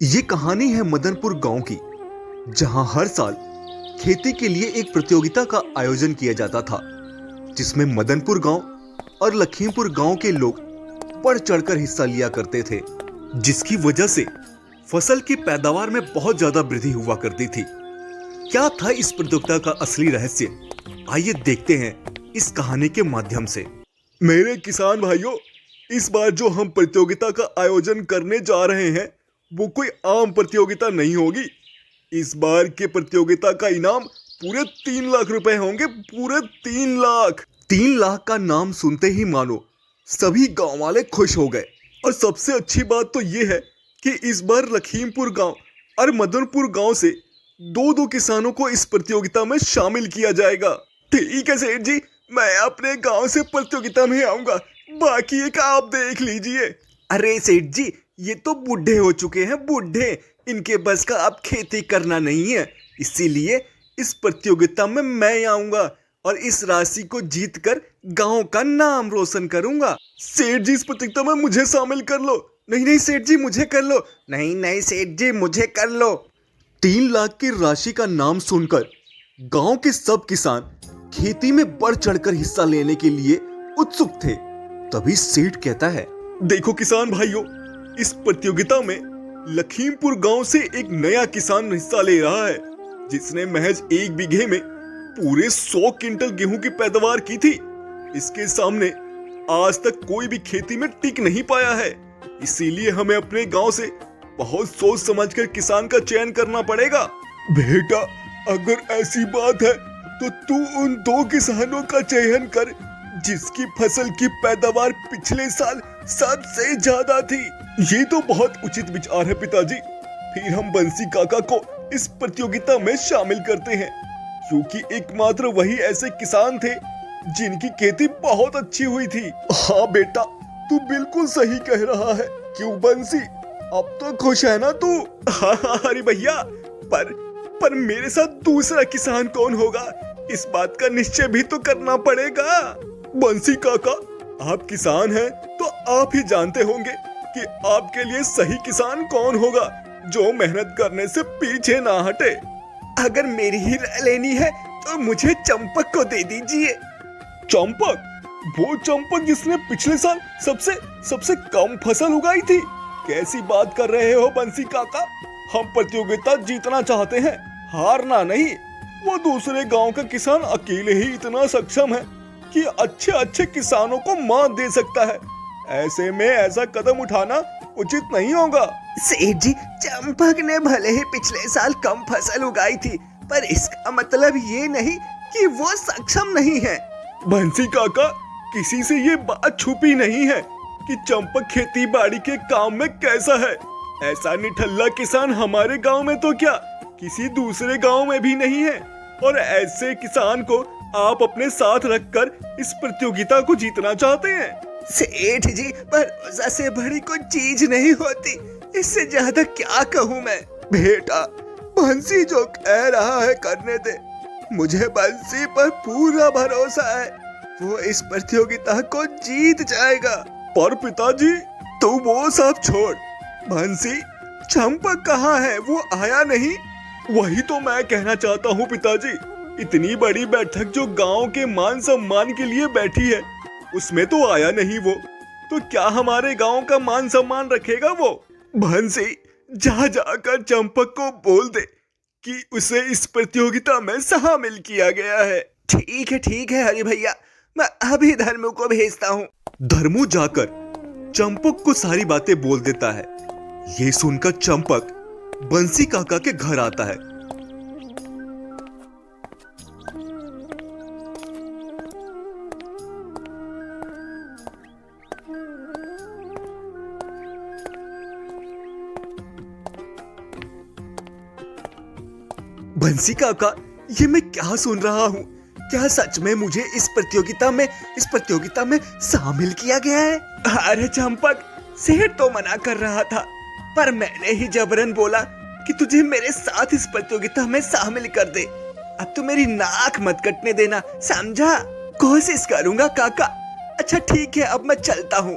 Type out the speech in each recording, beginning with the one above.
ये कहानी है मदनपुर गांव की, जहां हर साल खेती के लिए एक प्रतियोगिता का आयोजन किया जाता था, जिसमें मदनपुर गांव और लखीमपुर गांव के लोग बढ़ चढ़कर हिस्सा लिया करते थे, जिसकी वजह से फसल की पैदावार में बहुत ज्यादा वृद्धि हुआ करती थी। क्या था इस प्रतियोगिता का असली रहस्य? आइए देखते हैं इस कहानी के माध्यम से। मेरे किसान भाइयों, इस बार जो हम प्रतियोगिता का आयोजन करने जा रहे हैं वो कोई आम प्रतियोगिता नहीं होगी। इस बार के प्रतियोगिता का इनाम पूरे 3 लाख रुपए होंगे, पूरे 3 लाख। 3 लाख का नाम सुनते ही मानो सभी गांव वाले खुश हो गए। और सबसे अच्छी बात तो ये है कि इस बार लखीमपुर गांव और मदनपुर गांव से दो किसानों को इस प्रतियोगिता में शामिल किया जाएगा। ठीक है सेठ जी, मैं अपने गांव से प्रतियोगिता में आऊंगा, बाकी एक आप देख लीजिए। अरे सेठ जी, ये तो बूढ़े हो चुके हैं, बूढ़े, इनके बस का अब खेती करना नहीं है, इसीलिए इस प्रतियोगिता में मैं आऊंगा और इस राशि को जीतकर गांव का नाम रोशन करूंगा। सेठ जी, इस प्रतियोगिता में मुझे शामिल कर लो। नहीं नहीं सेठ जी, मुझे कर लो। नहीं नहीं सेठ जी, मुझे कर लो। 3 लाख की राशि का नाम सुनकर गांव के सब किसान खेती में बढ़ चढ़कर हिस्सा लेने के लिए उत्सुक थे। तभी सेठ कहता है, देखो किसान भाइयों, इस प्रतियोगिता में लखीमपुर गांव से एक नया किसान हिस्सा ले रहा है, जिसने महज 1 बीघे में पूरे 100 क्विंटल गेहूं की पैदावार की थी। इसके सामने आज तक कोई भी खेती में टिक नहीं पाया है, इसीलिए हमें अपने गांव से बहुत सोच समझकर किसान का चयन करना पड़ेगा। बेटा, अगर ऐसी बात है तो तू उन 2 किसानों का चयन कर जिसकी फसल की पैदावार पिछले साल सबसे ज्यादा थी। ये तो बहुत उचित विचार है पिताजी। फिर हम बंसी काका को इस प्रतियोगिता में शामिल करते हैं, क्योंकि एकमात्र वही ऐसे किसान थे जिनकी खेती बहुत अच्छी हुई थी। हाँ बेटा, तू बिल्कुल सही कह रहा है। क्यों बंसी, अब तो खुश है ना तू? हाँ अरे भैया, पर मेरे साथ दूसरा किसान कौन होगा, इस बात का निश्चय भी तो करना पड़ेगा। बंसी काका, आप किसान हैं तो आप ही जानते होंगे कि आपके लिए सही किसान कौन होगा जो मेहनत करने से पीछे ना हटे। अगर मेरी ही राय लेनी है तो मुझे चंपक को दे दीजिए। चंपक? वो चंपक जिसने पिछले साल सबसे कम फसल उगाई थी? कैसी बात कर रहे हो बंसी काका? हम प्रतियोगिता जीतना चाहते हैं, हारना नहीं। वो दूसरे गांव का किसान अकेले ही इतना सक्षम है कि अच्छे किसानों को मात दे सकता है। ऐसे में ऐसा कदम उठाना उचित नहीं होगा। सेठ जी, चंपक ने भले ही पिछले साल कम फसल उगाई थी, पर इसका मतलब ये नहीं कि वो सक्षम नहीं है। बंसी काका, किसी से ये बात छुपी नहीं है कि चंपक खेती बाड़ी के काम में कैसा है। ऐसा निठल्ला किसान हमारे गांव में तो क्या, किसी दूसरे गांव में भी नहीं है। और ऐसे किसान को आप अपने साथ रखकर इस प्रतियोगिता को जीतना चाहते हैं। सेठ जी, भरोसा से बड़ी कोई चीज नहीं होती, इससे ज्यादा क्या कहूँ मैं। बेटा, बंसी जो कह रहा है करने दे, मुझे बंसी पर पूरा भरोसा है, वो इस प्रतियोगिता को जीत जाएगा। पर पिताजी, तू वो सब छोड़, बंसी, चंपक कहाँ है? वो आया नहीं? वही तो मैं कहना चाहता हूँ पिताजी। इतनी बड़ी बैठक जो गांव के मान सम्मान के लिए बैठी है, उसमें तो आया नहीं वो, तो क्या हमारे गांव का मान सम्मान रखेगा वो? बंसी, जाकर चंपक को बोल दे कि उसे इस प्रतियोगिता में शामिल किया गया है। ठीक है हरि भैया, मैं अभी धर्मू को भेजता हूँ। धर्मू जाकर चंपक को सारी बातें बोल देता है। ये सुनकर चंपक बंसी काका के घर आता है। बंसी काका, ये मैं क्या सुन रहा हूँ? क्या सच में मुझे इस प्रतियोगिता में शामिल किया गया है? अरे चंपक, सेठ तो मना कर रहा था, पर मैंने ही जबरन बोला कि तुझे मेरे साथ इस प्रतियोगिता में शामिल कर दे। अब तो मेरी नाक मत कटने देना, समझा? कोशिश करूंगा काका। अच्छा ठीक है, अब मैं चलता हूँ।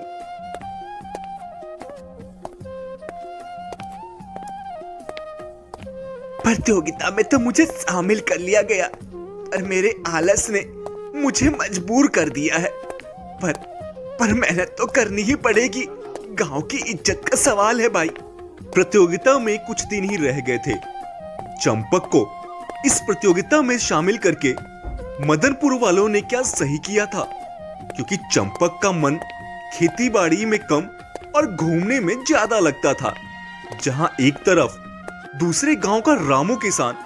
प्रतियोगिता में तो मुझे शामिल कर लिया गया, पर मेरे आलस ने मुझे मजबूर कर दिया है। पर मेहनत तो करनी ही पड़ेगी, गांव की इज्जत का सवाल है भाई। प्रतियोगिता में कुछ दिन ही रह गए थे। चंपक को इस प्रतियोगिता में शामिल करके मदनपुर वालों ने क्या सही किया था, क्योंकि चंपक का मन खेतीबाड़ी में कम और घूमने में ज्यादा लगता था। जहां एक तरफ दूसरे गांव का रामू किसान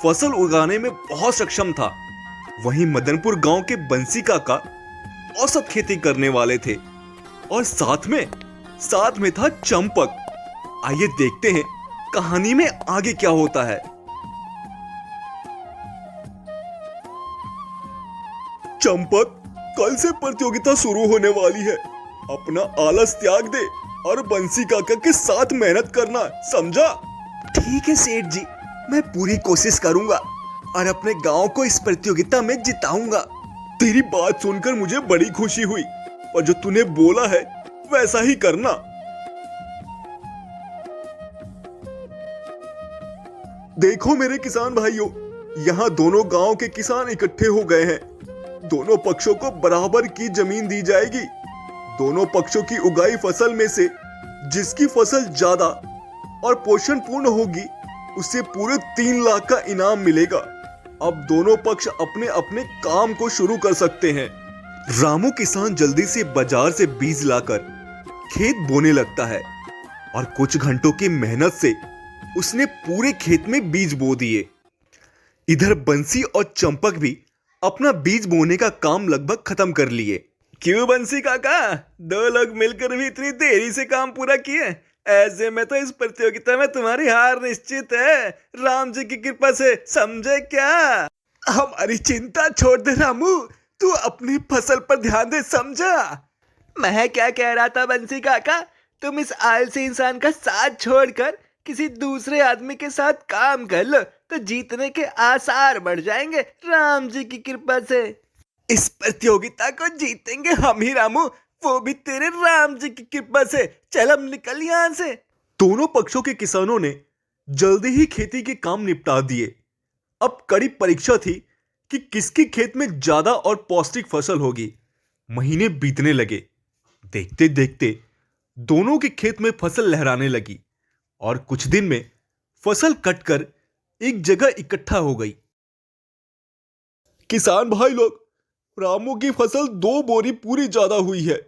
फसल उगाने में बहुत सक्षम था, वहीं मदनपुर गांव के बंसी काका औसत खेती करने वाले थे और साथ में था चंपक। आइए देखते हैं कहानी में आगे क्या होता है। चंपक, कल से प्रतियोगिता शुरू होने वाली है। अपना आलस त्याग दे और बंसी काका के साथ मेहनत करना, समझा? ठीक है सेठ जी, मैं पूरी कोशिश करूंगा और अपने गांव को इस प्रतियोगिता में जिताऊंगा। तेरी बात सुनकर मुझे बड़ी खुशी हुई और जो तूने बोला है वैसा ही करना। देखो मेरे किसान भाइयों, यहाँ दोनों गांव के किसान इकट्ठे हो गए हैं। दोनों पक्षों को बराबर की जमीन दी जाएगी। दोनों पक्षों की उगाई फसल में से जिसकी फसल ज्यादा और पोषण पूर्ण होगी उसे पूरे 3 लाख का इनाम मिलेगा। अब दोनों पक्ष अपने अपने काम को शुरू कर सकते हैं। रामू किसान जल्दी से बाजार से बीज लाकर खेत बोने लगता है और कुछ घंटों की मेहनत से उसने पूरे खेत में बीज बो दिए। इधर बंसी और चंपक भी अपना बीज बोने का काम लगभग खत्म कर लिए। क्यों बंसी काका, 2 लोग मिलकर भी इतनी देरी से काम पूरा किए? ऐसे में तो इस प्रतियोगिता में तुम्हारी हार निश्चित है, राम जी की कृपा से, समझे क्या? हमारी चिंता छोड़ दे रामू, तू अपनी फसल पर ध्यान दे, समझा? मैं क्या कह रहा था बंसी काका, तुम इस आलसी इंसान का साथ छोड़कर किसी दूसरे आदमी के साथ काम कर लो तो जीतने के आसार बढ़ जाएंगे राम जी की कृपा से। इस प्रतियोगिता को जीतेंगे हम ही रामू, वो भी तेरे राम जी की कृपा से। चल अब निकल यहाँ से। दोनों पक्षों के किसानों ने जल्दी ही खेती के काम निपटा दिए। अब कड़ी परीक्षा थी कि किसके खेत में ज्यादा और पौष्टिक फसल होगी। महीने बीतने लगे। देखते देखते दोनों के खेत में फसल लहराने लगी और कुछ दिन में फसल कटकर एक जगह इकट्ठा हो गई। किसान भाई लोग, रामू की फसल 2 बोरी पूरी ज्यादा हुई है।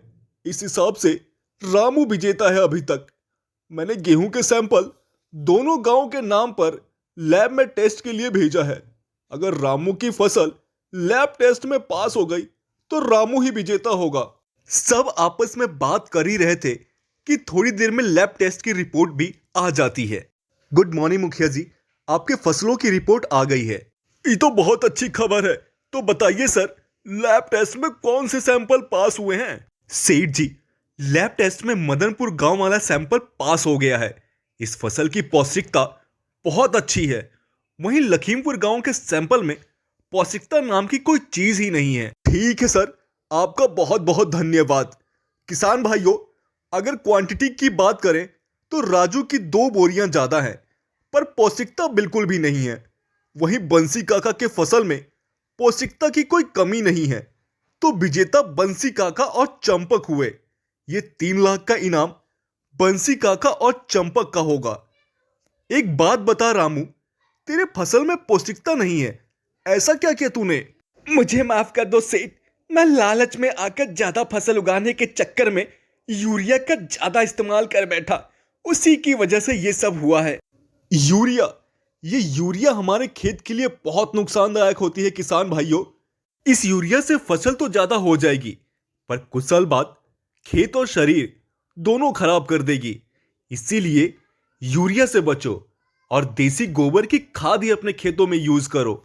इस हिसाब से रामू विजेता है अभी तक। मैंने गेहूं के सैंपल दोनों गांव के नाम पर लैब में टेस्ट के लिए भेजा है। अगर रामू की फसल लैब टेस्ट में पास हो गई तो रामू ही विजेता होगा। सब आपस में बात कर ही रहे थे कि थोड़ी देर में लैब टेस्ट की रिपोर्ट भी आ जाती है। गुड मॉर्निंग मुखिया जी, आपके फसलों की रिपोर्ट आ गई है। ये तो बहुत अच्छी खबर है। तो बताइए सर, लैब टेस्ट में कौन से सैंपल पास हुए हैं? सेठ जी, लैब टेस्ट में मदनपुर गांव वाला सैंपल पास हो गया है। इस फसल की पौष्टिकता बहुत अच्छी है। वहीं लखीमपुर गांव के सैंपल में पौष्टिकता नाम की कोई चीज ही नहीं है। ठीक है सर, आपका बहुत बहुत धन्यवाद। किसान भाइयों, अगर क्वांटिटी की बात करें तो राजू की 2 बोरियां ज्यादा हैं, पर पौष्टिकता बिल्कुल भी नहीं है। वहीं बंसी काका के फसल में पौष्टिकता की कोई कमी नहीं है। तो विजेता बंसी काका और चंपक हुए। ये 3 लाख का इनाम बंसी काका और चंपक का होगा। एक बात बता रामू, तेरे फसल में पौष्टिकता नहीं है, ऐसा क्या किया तूने? मुझे माफ कर दो सेठ, मैं लालच में आकर ज्यादा फसल उगाने के चक्कर में यूरिया का ज्यादा इस्तेमाल कर बैठा, उसी की वजह से ये सब हुआ है। यूरिया? ये यूरिया हमारे खेत के लिए बहुत नुकसानदायक होती है किसान भाइयों। इस यूरिया से फसल तो ज्यादा हो जाएगी, पर कुछ साल बाद खेत और शरीर दोनों खराब कर देगी। इसीलिए यूरिया से बचो और देसी गोबर की खाद ही अपने खेतों में यूज करो।